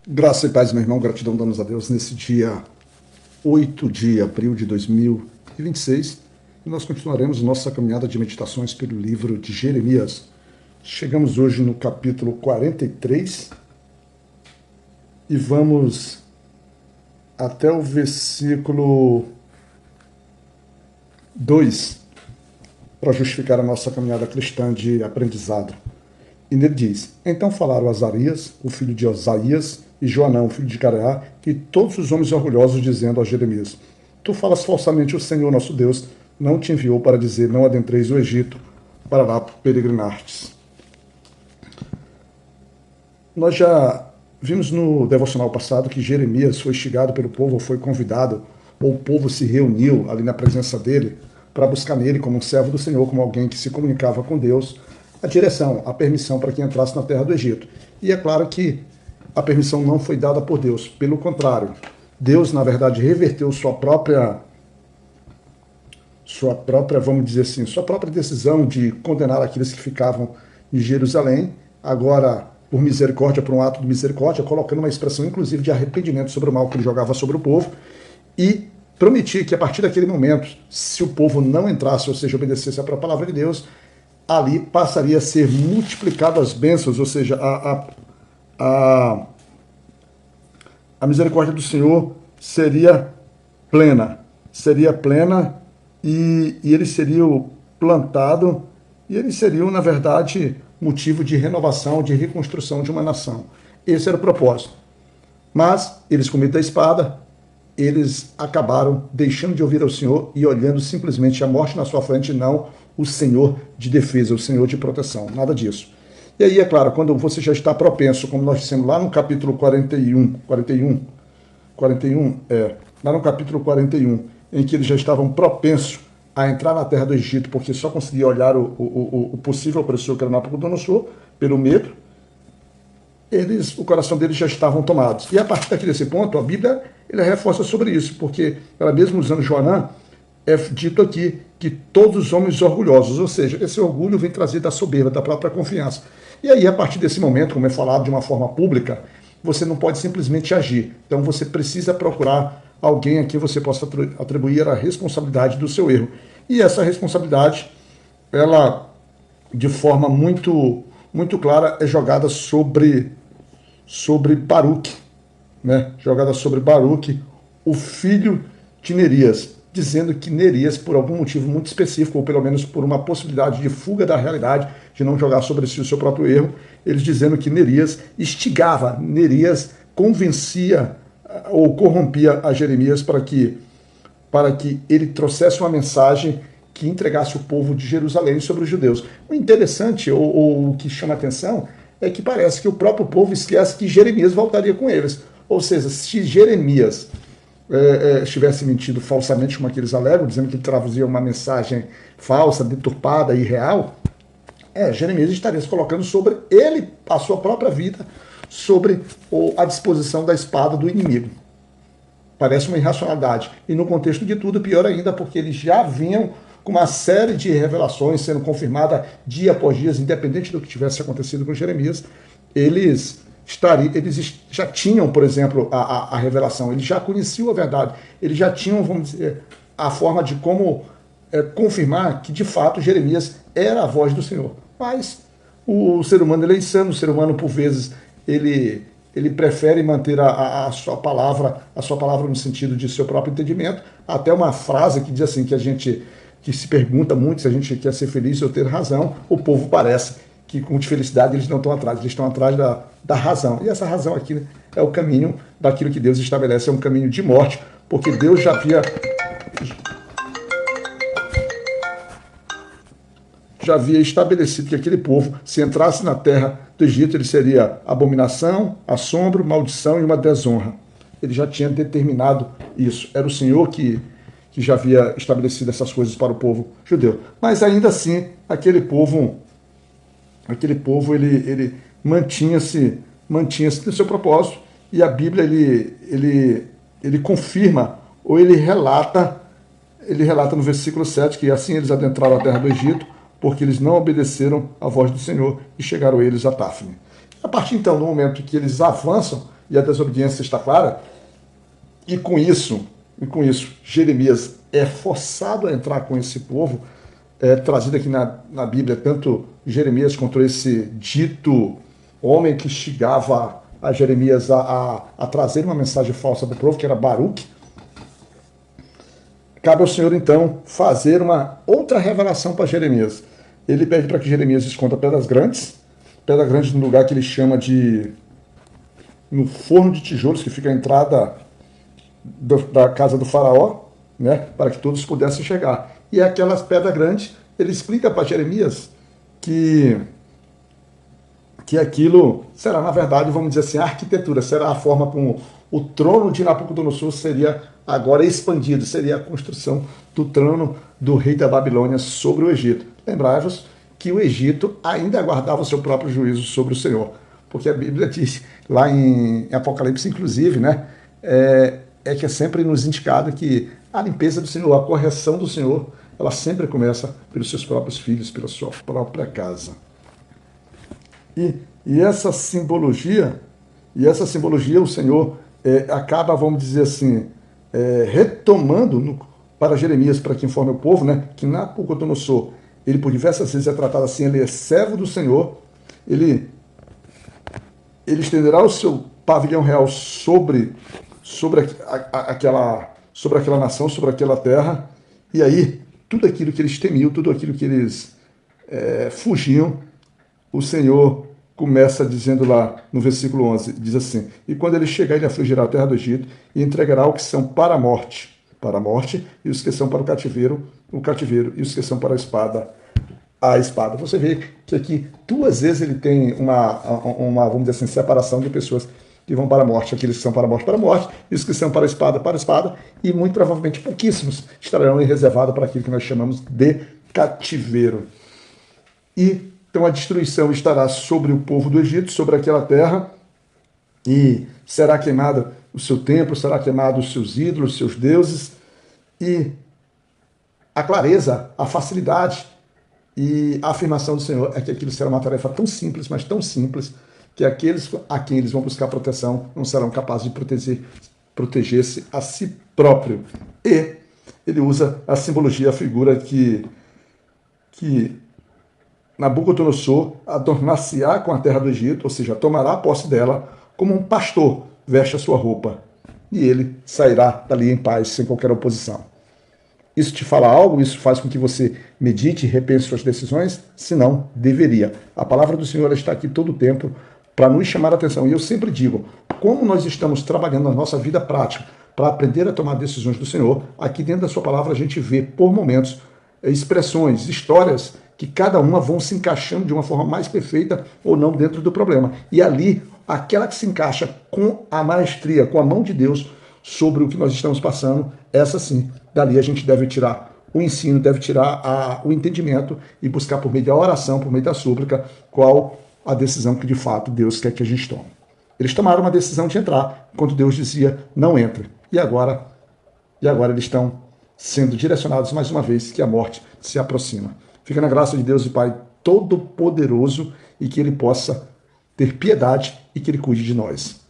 Graça e paz, meu irmão, gratidão damos a Deus nesse dia 8 de abril de 2026. E nós continuaremos nossa caminhada de meditações pelo livro de Jeremias. Chegamos hoje no capítulo 43 e vamos até o versículo 2 para justificar a nossa caminhada cristã de aprendizado. E nele diz: Então falaram Azarias, o filho de Osaías, e Joanão, filho de Careá, e todos os homens orgulhosos, dizendo a Jeremias: Tu falas falsamente, o Senhor nosso Deus não te enviou para dizer: Não adentreis o Egito, para lá peregrinartes. Nós já vimos no devocional passado que Jeremias foi instigado pelo povo, foi convidado, ou o povo se reuniu ali na presença dele, para buscar nele, como um servo do Senhor, como alguém que se comunicava com Deus, a direção, a permissão para que entrasse na terra do Egito. E é claro que a permissão não foi dada por Deus, pelo contrário. Deus, na verdade, reverteu sua própria, vamos dizer assim, sua própria decisão de condenar aqueles que ficavam em Jerusalém, agora por misericórdia, por um ato de misericórdia, colocando uma expressão, inclusive, de arrependimento sobre o mal que ele jogava sobre o povo, e prometia que a partir daquele momento, se o povo não entrasse, ou seja, obedecesse a própria palavra de Deus, ali passaria a ser multiplicado as bênçãos, ou seja, a misericórdia do Senhor seria plena e eles seriam plantados e eles seriam, na verdade, motivo de renovação, de reconstrução de uma nação. Esse era o propósito. Mas eles, com medo da espada, eles acabaram deixando de ouvir ao Senhor e olhando simplesmente a morte na sua frente, não o Senhor de defesa, o Senhor de proteção, nada disso. E aí, é claro, quando você já está propenso, como nós dissemos lá no capítulo 41, lá no capítulo 41, em que eles já estavam propensos a entrar na terra do Egito, porque só conseguia olhar o possível opressor, que era Nabucodonosor, pelo medo, o coração deles já estavam tomados. E a partir desse ponto, a Bíblia ele reforça sobre isso, porque ela mesmo usando Joanã, é dito aqui que todos os homens orgulhosos, ou seja, esse orgulho vem trazer da soberba, da própria confiança. E aí, a partir desse momento, como é falado de uma forma pública, você não pode simplesmente agir. Então você precisa procurar alguém a quem você possa atribuir a responsabilidade do seu erro. E essa responsabilidade, ela, de forma muito clara, é jogada sobre Baruque, né? Jogada sobre Baruque, o filho de Nerias, dizendo que Nerias, por algum motivo muito específico, ou pelo menos por uma possibilidade de fuga da realidade, de não jogar sobre si o seu próprio erro, eles dizendo que Nerias instigava, Nerias convencia ou corrompia a Jeremias para que ele trouxesse uma mensagem que entregasse o povo de Jerusalém sobre os judeus. O interessante, ou o que chama atenção, é que parece que o próprio povo esquece que Jeremias voltaria com eles. Ou seja, se Jeremias estivesse mentido falsamente, como aqueles alegam, dizendo que ele traduzia uma mensagem falsa, deturpada e irreal, Jeremias estaria se colocando sobre ele, a sua própria vida, sobre a disposição da espada do inimigo. Parece uma irracionalidade. E no contexto de tudo, pior ainda, porque eles já vinham com uma série de revelações sendo confirmada dia após dia, independente do que tivesse acontecido com Jeremias, eles já tinham, por exemplo, a revelação, eles já conheciam a verdade, eles já tinham, vamos dizer, a forma de como confirmar que, de fato, Jeremias era a voz do Senhor. Mas o ser humano ele é insano, o ser humano, por vezes, ele prefere manter a sua palavra no sentido de seu próprio entendimento. Até uma frase que diz assim, que se pergunta muito se a gente quer ser feliz ou ter razão, o povo parece que com de felicidade eles não estão atrás, eles estão atrás da razão. E essa razão aqui, né, é o caminho daquilo que Deus estabelece, é um caminho de morte, porque Deus já havia estabelecido que aquele povo, se entrasse na terra do Egito, ele seria abominação, assombro, maldição e uma desonra. Ele já tinha determinado isso. Era o Senhor que já havia estabelecido essas coisas para o povo judeu. Mas ainda assim, aquele povo ele mantinha-se no seu propósito, e a Bíblia ele confirma, ou ele relata no versículo 7 que assim eles adentraram a terra do Egito, porque eles não obedeceram à voz do Senhor e chegaram eles a Táfne. A partir então do momento que eles avançam e a desobediência está clara, e com isso, Jeremias é forçado a entrar com esse povo, trazido aqui na Bíblia, tanto Jeremias quanto esse dito homem que instigava a Jeremias a trazer uma mensagem falsa para o povo, que era Baruque. Cabe ao Senhor, então, fazer uma outra revelação para Jeremias. Ele pede para que Jeremias esconda pedras grandes no lugar que ele chama de no forno de tijolos, que fica à entrada da casa do faraó, né, para que todos pudessem chegar. E aquelas pedras grandes, ele explica para Jeremias que aquilo será, na verdade, vamos dizer assim, a arquitetura, será a forma como o trono de Nabucodonosor seria agora expandido, seria a construção do trono do rei da Babilônia sobre o Egito. Lembrai-vos que o Egito ainda aguardava o seu próprio juízo sobre o Senhor, porque a Bíblia diz, lá em Apocalipse, inclusive, né, que é sempre nos indicado que a limpeza do Senhor, a correção do Senhor, ela sempre começa pelos seus próprios filhos, pela sua própria casa. E essa simbologia o Senhor acaba, vamos dizer assim, retomando para Jeremias, para que informe o povo, né, que Nabucodonosor, ele por diversas vezes é tratado assim, ele é servo do Senhor, ele estenderá o seu pavilhão real sobre aquela nação, sobre aquela terra, e aí tudo aquilo que eles temiam, tudo aquilo que eles fugiam, o Senhor começa dizendo lá no versículo 11, diz assim: e quando ele chegar, ele afligirá a terra do Egito e entregará os que são para a morte, e os que são para o cativeiro, e os que são para a espada. Você vê que aqui duas vezes ele tem uma vamos dizer assim, separação de pessoas que vão para a morte, aqueles que são para a morte, e os que são para a espada, e muito provavelmente pouquíssimos estarão reservados para aquilo que nós chamamos de cativeiro. E então a destruição estará sobre o povo do Egito, sobre aquela terra, e será queimado o seu templo, será queimado os seus ídolos, os seus deuses, e a clareza, a facilidade e a afirmação do Senhor é que aquilo será uma tarefa tão simples, mas tão simples, que aqueles a quem eles vão buscar proteção não serão capazes de proteger-se a si próprio. E ele usa a simbologia, a figura que Nabucodonosor adornar-se-á com a terra do Egito, ou seja, tomará posse dela como um pastor veste a sua roupa, e ele sairá dali em paz, sem qualquer oposição. Isso te fala algo? Isso faz com que você medite e repense suas decisões? Se não, deveria. A palavra do Senhor está aqui todo o tempo para nos chamar a atenção. E eu sempre digo, como nós estamos trabalhando na nossa vida prática para aprender a tomar decisões do Senhor, aqui dentro da sua palavra a gente vê, por momentos, expressões, histórias que cada uma vão se encaixando de uma forma mais perfeita ou não dentro do problema. E ali, aquela que se encaixa com a maestria, com a mão de Deus sobre o que nós estamos passando, essa sim, dali a gente deve tirar o ensino, deve tirar o entendimento e buscar por meio da oração, por meio da súplica, qual a decisão que de fato Deus quer que a gente tome. Eles tomaram uma decisão de entrar, enquanto Deus dizia, não entre. E agora eles estão sendo direcionados mais uma vez que a morte se aproxima. Fica na graça de Deus e Pai Todo-Poderoso e que Ele possa ter piedade e que Ele cuide de nós.